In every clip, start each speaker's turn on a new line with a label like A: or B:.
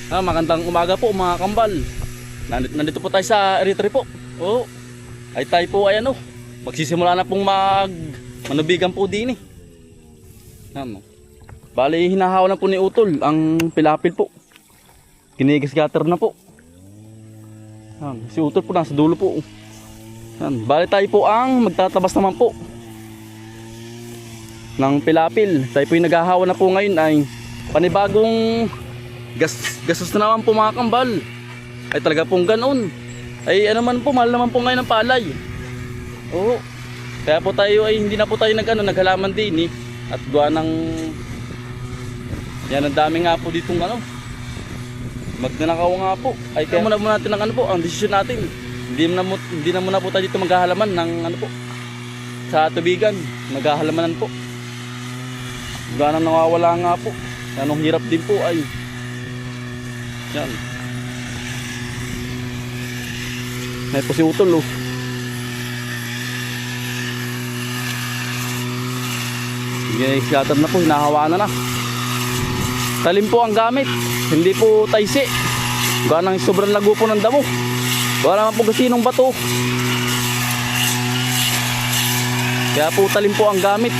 A: Magandang umaga po mga kambal. Nandito po tayo sa Eritrea po. Ay tayo po ay magsisimula na pong manubigan po din eh. Bali hinahaw na po ni Utol ang pilapil po. Kinigas-gatter na po. Si Utol po nasa dulo po. Bali tayo po ang magtatabas naman po ng pilapil. Tayo po yung naghahawa na po ngayon ay panibagong gastos na naman po mga kambal. Ay talaga pong ganoon. Ay man po, mahal naman po ngayon ng palay. Kaya po tayo ay hindi na po tayo naghalaman din eh. At gawa ng yan, ang dami nga po ditong magnanakaw nga po. Ay kaya muna natin ang ang desisyon natin. Hindi na muna po tayo dito maghahalaman ng sa tubigan. Maghahalamanan po. Gawa ng nawawala nga po. Anong hirap din po ay yan. May po si Utol scatter na po, hinahawaan na. Talim po ang gamit, hindi po taysi. Gawa ng sobrang lago po ng damo. Gawa naman po gasinong bato. Kaya po talim po ang gamit.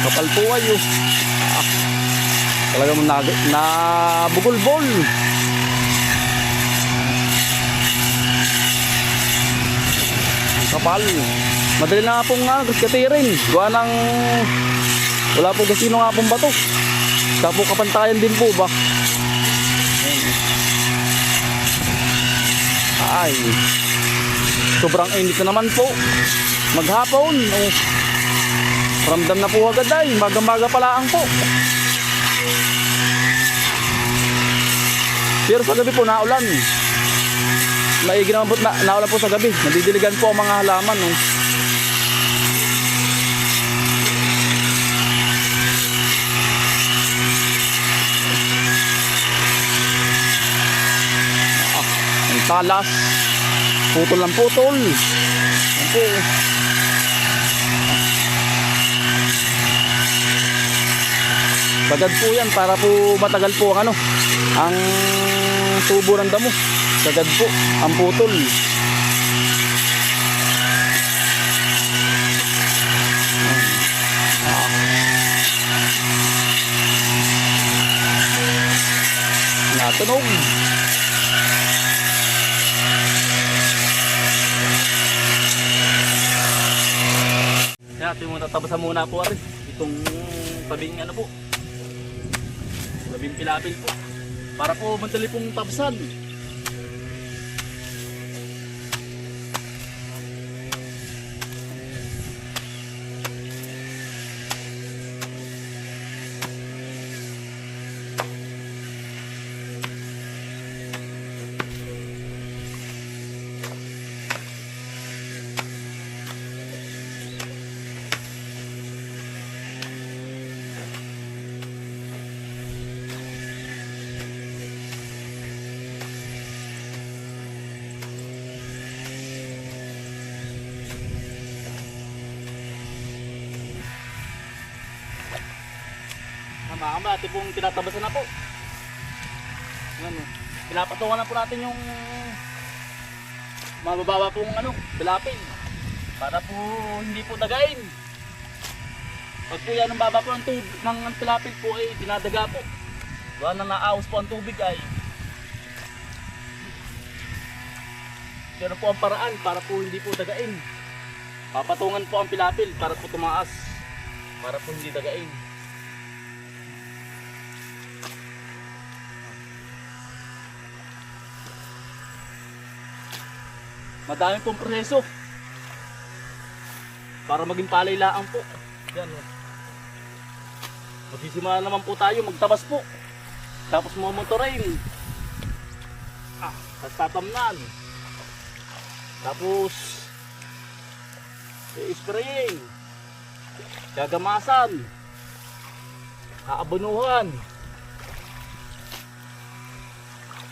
A: Kapal po ayo. Talagang nabugol-bol. Kapal. Madali na nga pong katirin. Gawa ng wala po kasino nga pong bato. Saka po kapantayan din po ba. Ay, sobrang init na naman po. Maghapon. Ramdam na po agad ay, maga-maga palaang po. Pero sa gabi po naulan. Maigi naman po naulan po sa gabi. Nadidiligan po ang mga halaman. Ang talas. Putol ng putol. Sagad po yan para po matagal po ang ang tubo ng damo. Sagad po ang putol. Natunog. Kaya ito yung tatabasan muna po rin itong tabing po. Tabing pilapil po. Para po madali pong tabsan. Mga natin pong tinatabasan na po. Pinapatungan na po natin yung mabababa pong pilapil para po hindi po dagain. Pag po yan ang baba po ng pilapil po ay dinadaga po. Gawa na naaos po ang tubig ay. Pero po ang paraan para po hindi po dagain. Papatungan po ang pilapil para po tumaas. Para po hindi dagain. Madami pong proseso para maging palaylaan po. Yan. Magsisimula naman po tayo magtabas po. Tapos mamotorin. Tapos tatamnan. Tapos i-spraying. Gagamasan. Aabonuhan.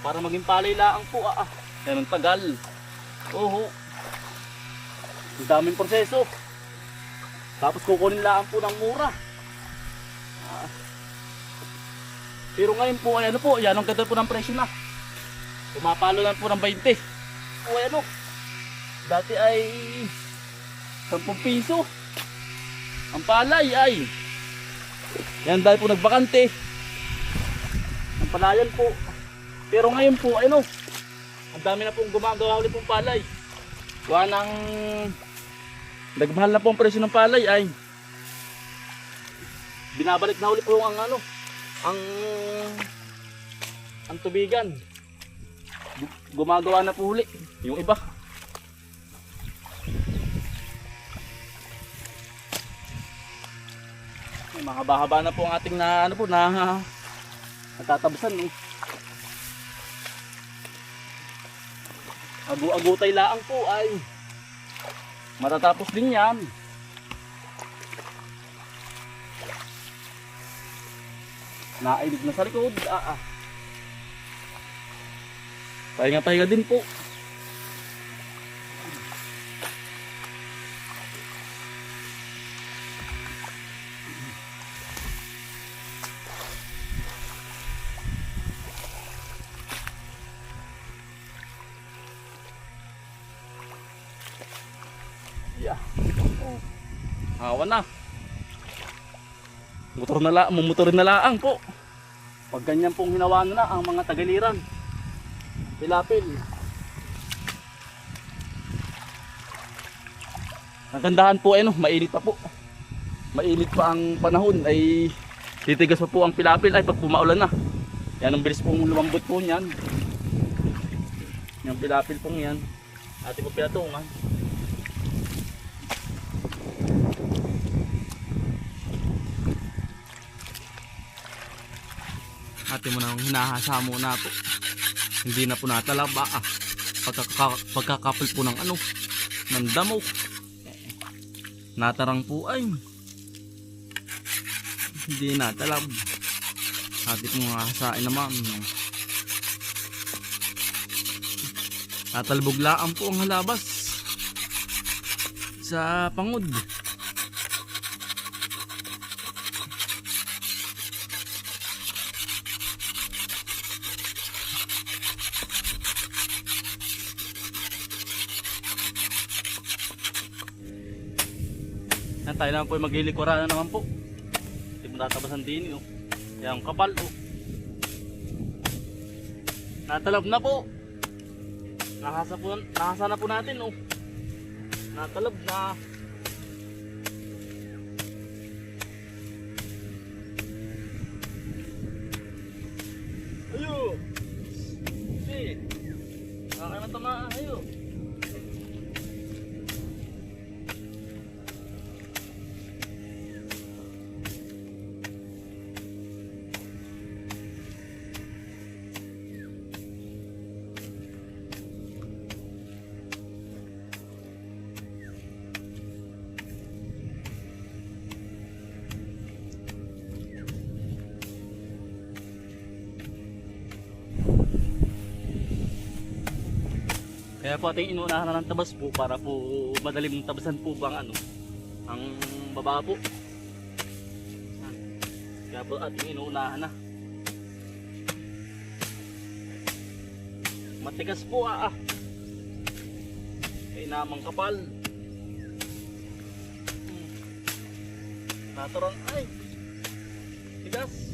A: Para maging palaylaan po. Yan ang tagal. Ang daming proseso. Tapos kukunin lang po ng mura. Pero ngayon po ay ano po, yan ang ganda po ng presyo na. Pumapalo lang po ng 20. O ano, dati ay 10 piso. Ang palay ay, yan dahil po nagbakante. Ang palayan po. Pero ngayon po, ano, ang dami na pong gumagawa ulit pong palay. Gawa ng nagmahal na po ang presyo ng palay ay binabalik na ulit po ang ano, ang tubigan. Gumagawa na po uli yung iba. Mahaba-haba na po ang ating na ano po na natatabasan eh. Agu-agutay laang po ay matatapos din yan. Nailig na sa likod. Pahinga-pahinga din po. Yeah. Hawa na. Mumotorin na laang po. Pag ganyan pong hinawa na ang mga tagaliran. Pilapil. Ang gandahan po ay mainit pa po. Mainit pa ang panahon ay titigas pa po ang pilapil ay pag pumaulan na. Yan ang bilis pong lumambot po niyan. Yung pilapil pong yan. Ating po pinatungan. Atin mo na hinahasa muna po. Hindi na po natalaba pagkakapal po ng ano, ng damo. Natarang po ay hindi natalab. Atin po nga hasain naman. Natalbog laang po ang halabas sa pangod. Yan, tayo naman po ay maglilikuran na naman po. Hindi mo tatabasan din yun. Yan kapal po. Natalab na po. Nakasa na po natin oh. Natalab na. Ayo. Si. Nakakaya tamaan ayo. Kaya po ating inuunahan na ng tabas po para po madali mong tabasan po bang ano, ang baba po. Kaya po ating inuunahan na. Matigas po Kaya namang kapal. Naturon ay tigas.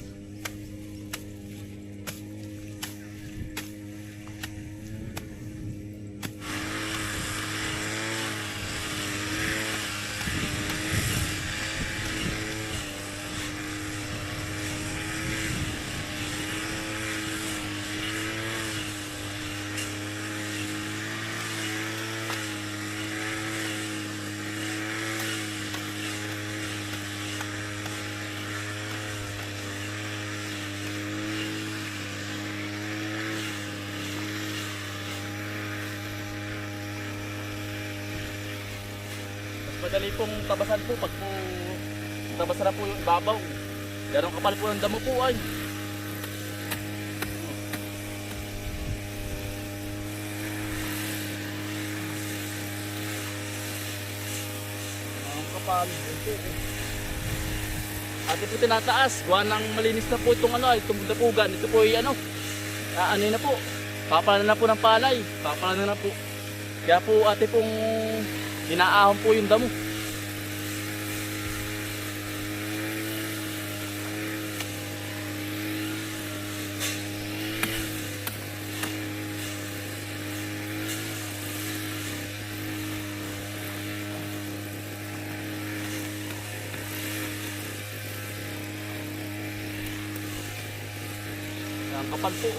A: Madali pong tabasan po pag po tabasan na po yung ibabaw. Ganong kapal po ng damo po ay. Ang kapal. Yan po. At ito tinataas. Gawa ng malinis na po itong ano, itong dapugan. Ito po ay ano. Ano na po. Papalan na po ng palay. Papalan na po. Kaya po ate pong inaahon po yung damo. Ang kapal po.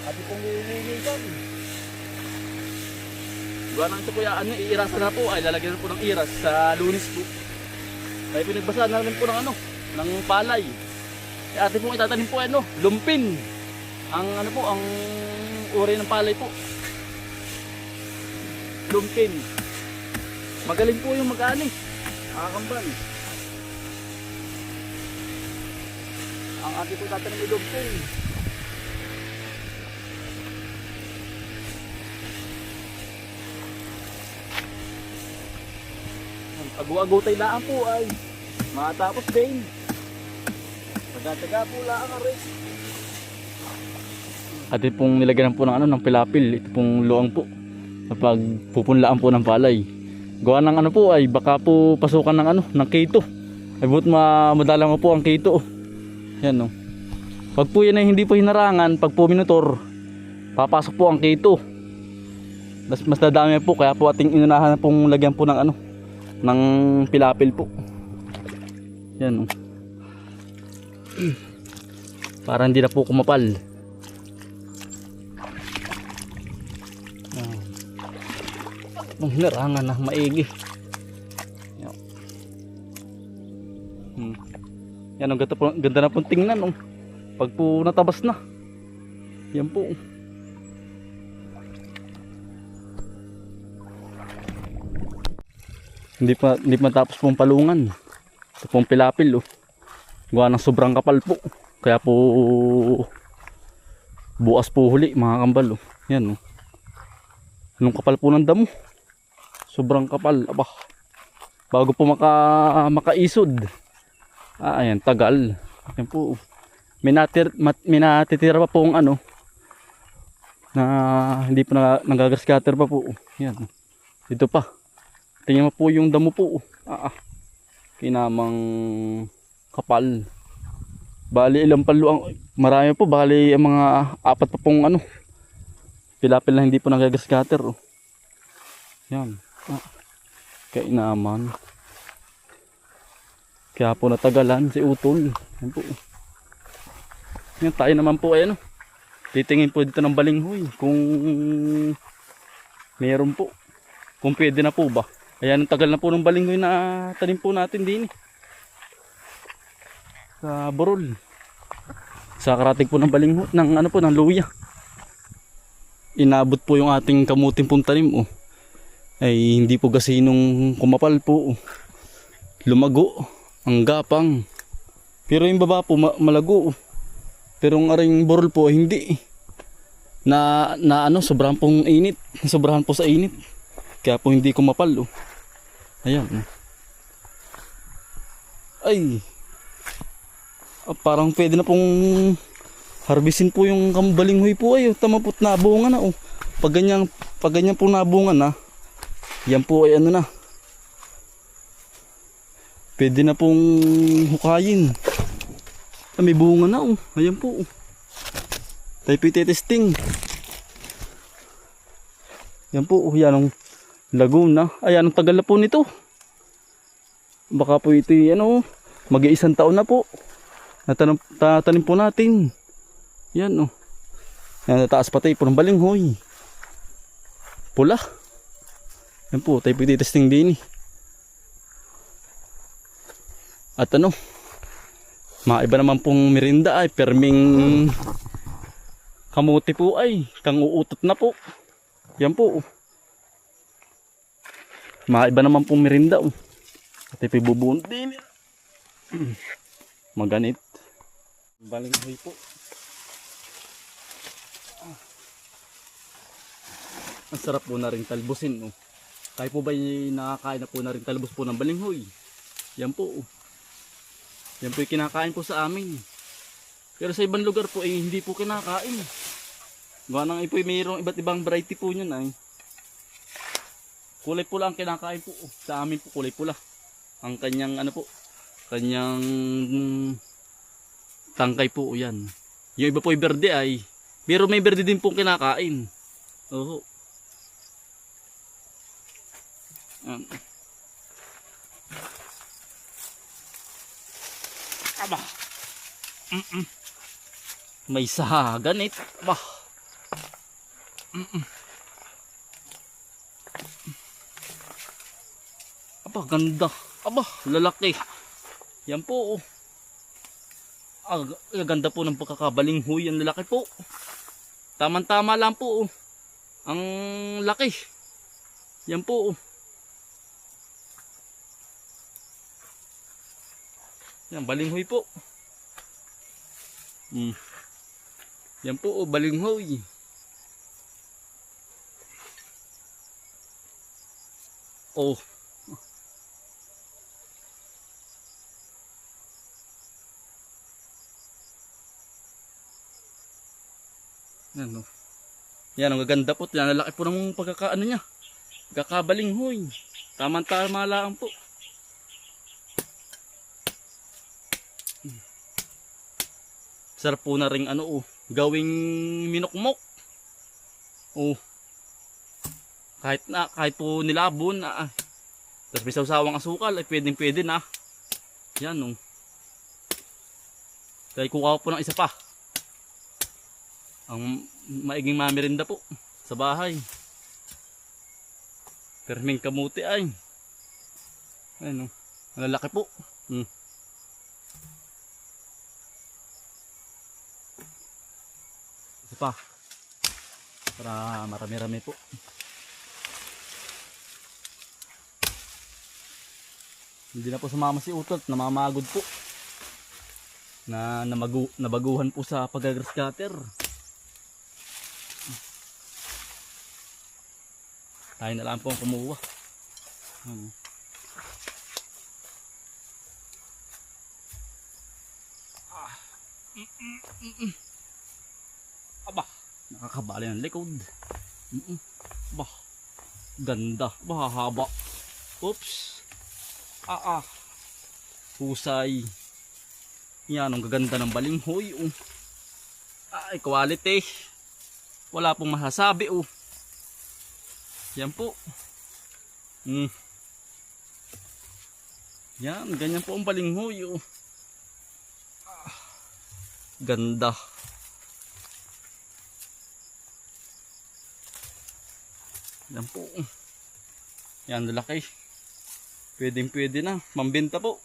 A: Ate pong nililigan. Gawa nang ito po ano, iirasan na po. Ay lalagyan na po ng iras sa Lunes po. Ay pinagbasaan na rin po ng ano, ng palay. Ay ate pong itatanim po ano, lumpin. Ang ano po, ang uri ng palay po. Lumpin. Magaling po yung mag-ani. Kakambal. Ang ate po tatanim ay lumpin. Pag-uagutay laan po ay matapos din. Pagkataga po laan ang race. Ate pong nilagyan po ng ano, ng pilapil. Ito pong luang po. Kapag pupunlaan po ng palay. Gawa ng ano po ay baka po pasukan ng ano, ng keto. Ay buot madala mo po ang keto. Yan no. Pag po yan ay hindi po hinarangan, pag po minutor, papasok po ang keto. Mas dadami po, kaya po ating inunahan na pong lagyan po ng ano, ng pilapil po. Yan o. Para hindi na po kumapal. Ang hinarangan na maigi. Yan ang ganda na pong tingnan o. Pag po natabas na. Yan po. Hindi pa matapos pong palungan. Ito pong pilapil oh. Gawa ng sobrang kapal po. Kaya po bukas po huli mga kambal oh. Yan oh. Anong kapal po ng damo. Sobrang kapal. Aba. Bago po makaisod. Ayan, tagal. Yan po. May natitira pa pong ano na hindi pa nagagascatter pa po. Yan. Dito pa. Tingnan mo po yung damo po. Kinamang kapal. Bali ilang paluang, marami po. Bali ang mga apat pa pong ano pilapil na hindi po nagagascatter oh. Yan. Kainaman. Kaya po natagalan si utol. Yan po. Yan, tayo naman po ay ano. Titingin po dito ng balinghoy kung meron po. Kung pwede na po ba. Ayan, ang tagal na po ng balinghoy na tanim po natin din. Sa burol. Sa karating po ng balinghoy, ng ano po, ng luya. Inabot po yung ating kamuting pong tanim oh. Ay hindi po gasinong kumapal po. Lumago. Ang gapang. Pero yung baba po malago oh. Pero ang aring burol po hindi. Na ano, sobrahan pong init. Sobrahan po sa init. Kaya po hindi kumapal oh. Ayan. Ay. Parang pwede na pong harbisin po yung kambalinghoy po ay. Tama po't nabunga na oh. Pag ganyan po nabunga na. Yan po ay ano na. Pwede na pong hukayin. May bunga na oh. Ayan po oh. Tayo po testing. Yan po oh. Yan ang Laguna. Ayan ang tagal na po nito. Baka po ito ano, mag-iisang taon na po. Tatanim po natin. Yan oh. Yan, taas pa tayo po ng balinghoy. Pula. Yan po, tayo po testing din. At ano, maiba naman pong merinda ay perming kamuti po ay kang uutot na po. Yan po. Maiba naman pong merinda. At ipibubuon din. Maganit. Balinghoy po. Ang sarap po na rin talbusin. Kayo po ba nakakain na po na rin talbos po ng balinghoy? Yan po. Yan po yung kinakain po sa amin. Pero sa ibang lugar po hindi po kinakain. Gawa nang po mayroong iba't ibang variety po yun ay. Kulay pula ang kinakain po. Sa amin po kulay pula. Ang kanyang ano po, kanyang tangkay po yan. Yung iba po yung berde ay, pero may berde din pong kinakain. Oo. Aba. May sahagan aba. Aba, ganda. Aba, lalaki. Yan po. Ganda po ng pagkakabalinghoy. Ang lalaki po. Tama-tama lang po. Ang laki. Yan po. Yan, balinghoy po. Yan po, balinghoy. Oh. Yan, no. Yan, ang gaganda po. Yan, ang laki po ng pagkakaano niya. Pagkakabalinghoy. Tama-tama lang po. Sarap po na ring ano, gawing minukmok. Kahit po nilabon, tapos may sawsawang asukal, ay pwedeng na. Yan, no. Kaya kuha po ng isa pa. Ang maiging mamirinda po sa bahay. Perming kamuti ay. Ayun, no. Malalaki po. Isa pa. Para marami-rami po. Hindi na po sumama si Utot, namamagod po. Nabaguhan po sa pag-grass cutter. Tayo na lang po ang kumuha. Aba, nakakabali ng likod. Aba, ganda. Aba, haba. Oops. Husay. Yan, ang gaganda ng balinghoy. Ay, quality. Wala pong masasabi. Yan po. Yan, ganyan po ang balinghoy. Ganda. Yan po. Yan, lalaki. Pwede na. Mambenta po.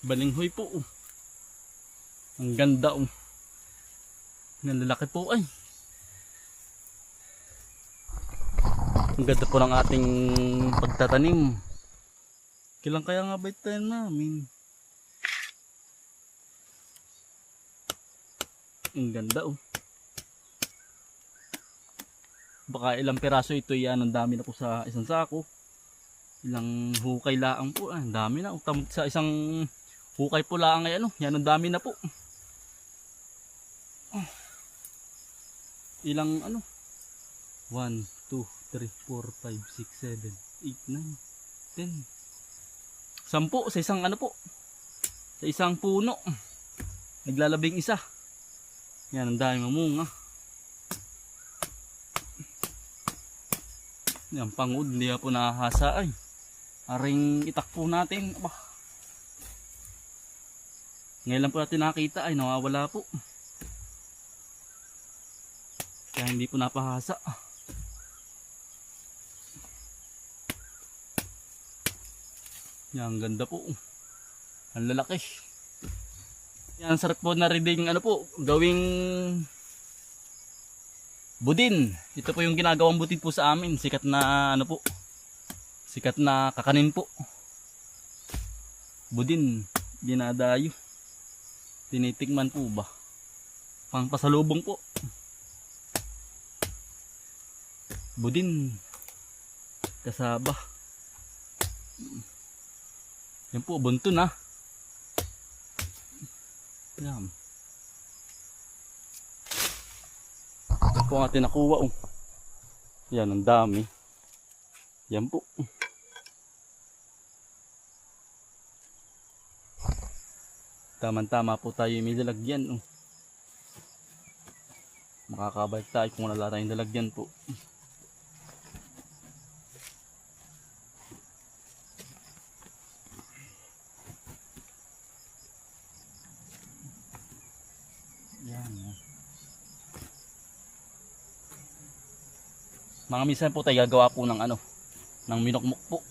A: Balinghoy po. Ang ganda. Ang lalaki po ay. Ang ganda po ng ating pagtatanim. Kailan kaya nga ba ito namin? Ang ganda. Baka ilang piraso ito yan. Ang dami na po sa isang sako. Ilang hukay laang po. Ang dami na. Sa isang hukay po laang ay yan ang dami na po. Ilang 1, 2, 3, 4, 5, 6, 7, 8, 9, 10. 10 sa isang po. Sa isang puno. Naglalabing isa. Yan ang dami mamunga. Yan pangod, hindi po nakahasa ay. Aring itakpo natin. Aba. Ngayon lang po natin nakita ay nawawala po. Kaya hindi po napahasa. Yan, ganda po. Ang lalaki. Yan, sarap po na rin po, gawing budin. Ito po yung ginagawang budin po sa amin. Sikat na po. Sikat na kakanin po. Budin. Dinadayo. Tinitikman po ba? Pang pasalubong po. Budin. Kasaba. Yan po, bunto na. Yan. Yan po ang ating nakuha. Oh. Yan, ang dami. Yan po. Tama-tama po tayo may lalagyan. Oh. Makakabalik tayo kung wala tayong lalagyan po. Yan. Mga minsan po tayo gagawa po ng ano, ng minukmuk po,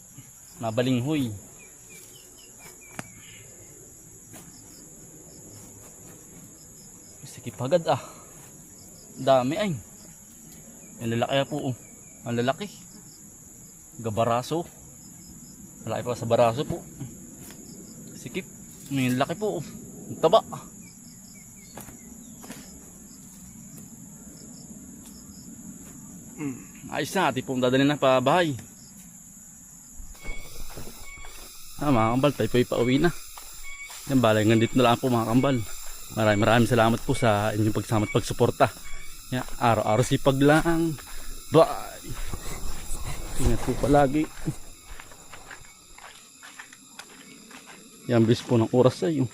A: na balinghoy. Sikip agad ah. Dami ay. Ang lalaki po oh. Ang lalaki. Gabaraso. Malaki pa sa baraso po. Sikip. May laki po oh. Ang taba. Ayos na, ating pong dadalhin na pa bahay. Mga kambal, tayo po ipauwi na. Yan, balay hanggang dito na lang po mga kambal. Maraming salamat po sa inyong pagsama at pagsuporta. Yan, araw-araw sipag lang. Bye! Ingat po palagi. Yan, bilis po ng oras sa'yo.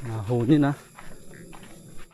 A: Nahuni na.